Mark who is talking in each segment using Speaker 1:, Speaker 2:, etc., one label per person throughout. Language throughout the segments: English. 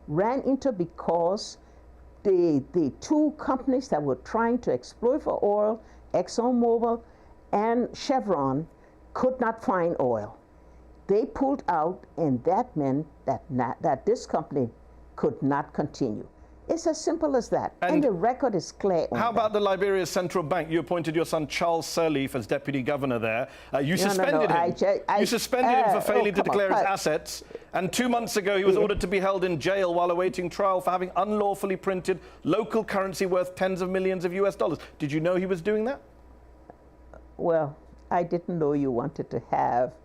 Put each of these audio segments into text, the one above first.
Speaker 1: ran into because the two companies that were trying to exploit for oil, ExxonMobil and Chevron, could not find oil. They pulled out, and that meant that this company could not continue. It's as simple as that, and the record is clear on
Speaker 2: How about the Liberia's central bank? You appointed your son Charles Sirleaf as deputy governor there. You suspended him. You suspended him for failing to declare his assets, and 2 months ago he was ordered to be held in jail while awaiting trial for having unlawfully printed local currency worth tens of millions of US dollars. Did you know he was doing that?
Speaker 1: Well, I didn't know you wanted to have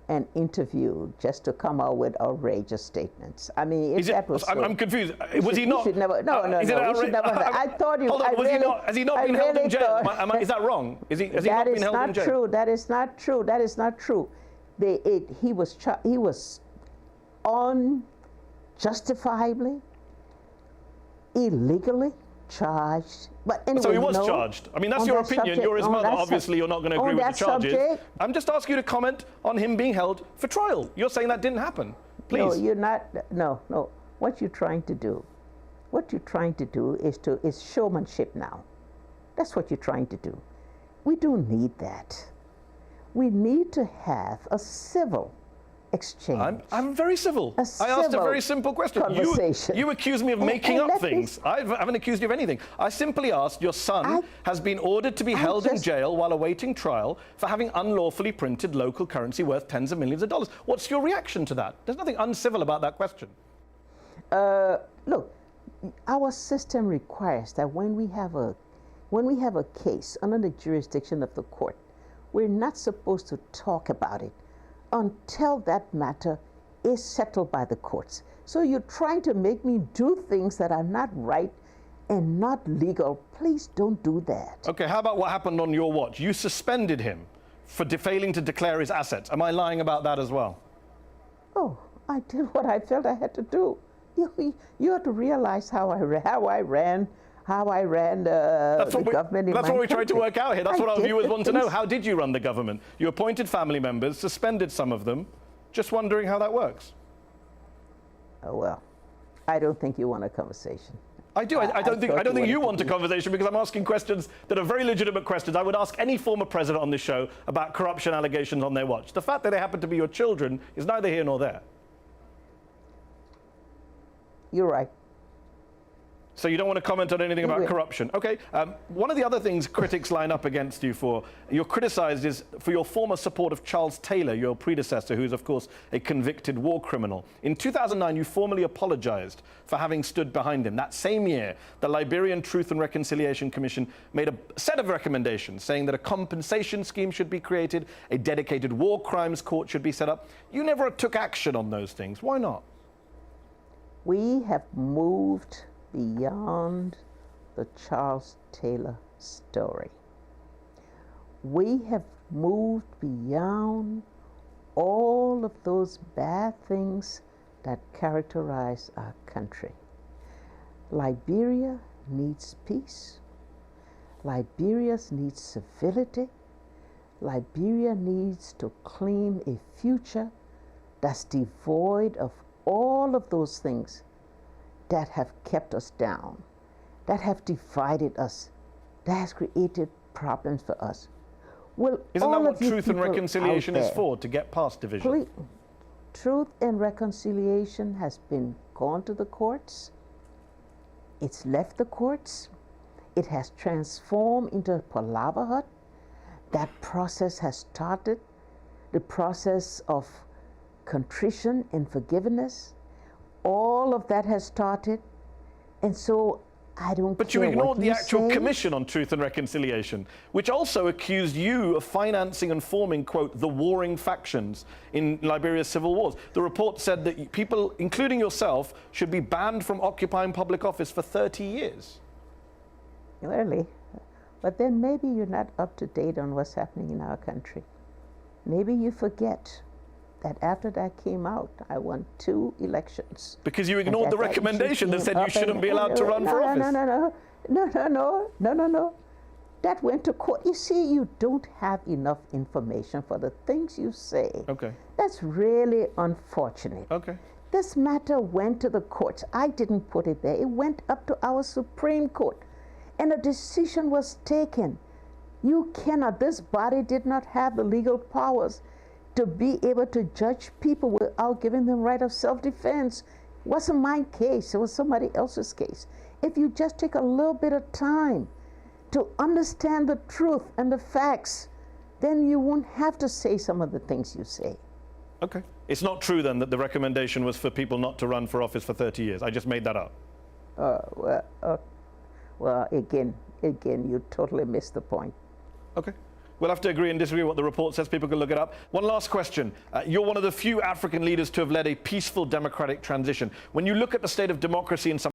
Speaker 1: an interview just to come out with outrageous statements. I mean, if that was so,
Speaker 2: I'm confused. Was he not?
Speaker 1: Should never, no. I thought you.
Speaker 2: Hold on, has he not been held in jail? Is that wrong? Has he not been held in jail?
Speaker 1: True. That is not true. That is not true. He was unjustifiably, illegally charged. But anyway,
Speaker 2: so he was charged. I mean, that's your opinion. You're his mother. Obviously, you're not going to agree with the charges. I'm just asking you to comment on him being held for trial. You're saying that didn't happen. Please.
Speaker 1: No, you're not. No. What you're trying to do is showmanship now. That's what you're trying to do. We don't need that. We need to have a civil exchange.
Speaker 2: I'm very civil. I asked a very simple question. You accuse me of making up things. I haven't accused you of anything. I simply asked, your son has been ordered to be held in jail while awaiting trial for having unlawfully printed local currency worth tens of millions of dollars. What's your reaction to that? There's nothing uncivil about that question.
Speaker 1: Look, our system requires that when we have a case under the jurisdiction of the court, we're not supposed to talk about it until that matter is settled by the courts. So you're trying to make me do things that are not right and not legal. Please don't do that.
Speaker 2: Okay, how about what happened on your watch? You suspended him for failing to declare his assets. Am I lying about that as well?
Speaker 1: Oh, I did what I felt I had to do. You have to realize how I ran the government in my
Speaker 2: That's what we tried to
Speaker 1: country.
Speaker 2: work out here. That's what our viewers want to know. How did you run the government? You appointed family members, suspended some of them. Just wondering how that works.
Speaker 1: Oh, well, I don't think you want a conversation.
Speaker 2: I do. I don't think you want a conversation, because I'm asking questions that are very legitimate questions. I would ask any former president on this show about corruption allegations on their watch. The fact that they happen to be your children is neither here nor there.
Speaker 1: You're right.
Speaker 2: So you don't want to comment on anything about corruption. Okay. One of the other things critics line up against you for, you're criticized, is for your former support of Charles Taylor, your predecessor, who's, of course, a convicted war criminal. In 2009, you formally apologized for having stood behind him. That same year, the Liberian Truth and Reconciliation Commission made a set of recommendations saying that a compensation scheme should be created, a dedicated war crimes court should be set up. You never took action on those things. Why not?
Speaker 1: We have moved beyond the Charles Taylor story. We have moved beyond all of those bad things that characterize our country. Liberia needs peace. Liberia needs civility. Liberia needs to claim a future that's devoid of all of those things that have kept us down, that have divided us, that has created problems for us. Well,
Speaker 2: isn't that what truth and reconciliation is for, to get past division?
Speaker 1: Truth and reconciliation has been gone to the courts. It's left the courts. It has transformed into a palaver hut. That process has started, the process of contrition and forgiveness. All of that has started, and so I don't care.
Speaker 2: But you ignored the actual Commission on Truth and Reconciliation, which also accused you of financing and forming, quote, the warring factions in Liberia's civil wars. The report said that people, including yourself, should be banned from occupying public office for 30 years.
Speaker 1: Really? But then maybe you're not up to date on what's happening in our country. Maybe you forget that after that came out, I won 2 elections.
Speaker 2: Because you ignored the recommendation that said you shouldn't be allowed to run for office.
Speaker 1: No. That went to court. You see, you don't have enough information for the things you say.
Speaker 2: Okay.
Speaker 1: That's really unfortunate.
Speaker 2: Okay.
Speaker 1: This matter went to the courts. I didn't put it there. It went up to our Supreme Court, and a decision was taken. You cannot, this body did not have the legal powers to be able to judge people without giving them right of self-defense. It wasn't my case, it was somebody else's case. If you just take a little bit of time to understand the truth and the facts, then you won't have to say some of the things you say.
Speaker 2: Okay. It's not true then that the recommendation was for people not to run for office for 30 years. I just made that up.
Speaker 1: Well, again, you totally missed the point.
Speaker 2: Okay. We'll have to agree and disagree what the report says. People can look it up. One last question. You're one of the few African leaders to have led a peaceful democratic transition. When you look at the state of democracy in some